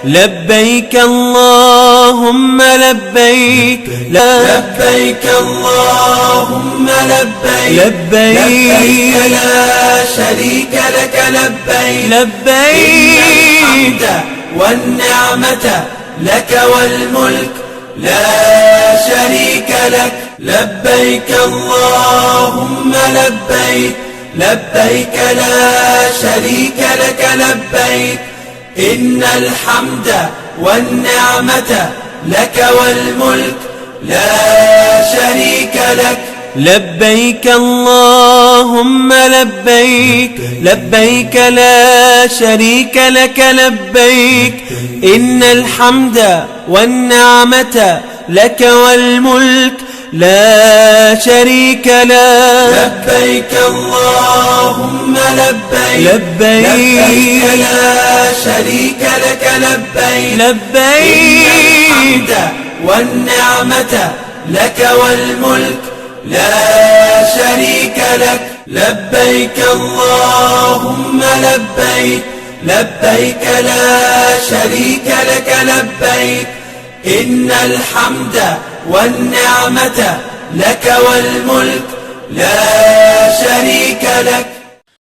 لبيك اللهم لبيك لبيك اللهم لبيك لبيك لا شريك لك لبيك لبيك الحمد والنعمة لك والملك لا شريك لك لبيك اللهم لبيك لبيك لا شريك لك لبيك إن الحمد والنعمة لك والملك لا شريك لك لبيك اللهم لبيك لبيك لا شريك لك لبيك إن الحمد والنعمة لك والملك لا شريك لك لبيك اللهم لبيك لبيك لا شريك لك لبيك لبيك الحمد والنعمة لك والملك لا شريك لك لبيك اللهم لبيك لبيك لا شريك لك لبيك إن الحمد والنعمة لك والملك لا شريك لك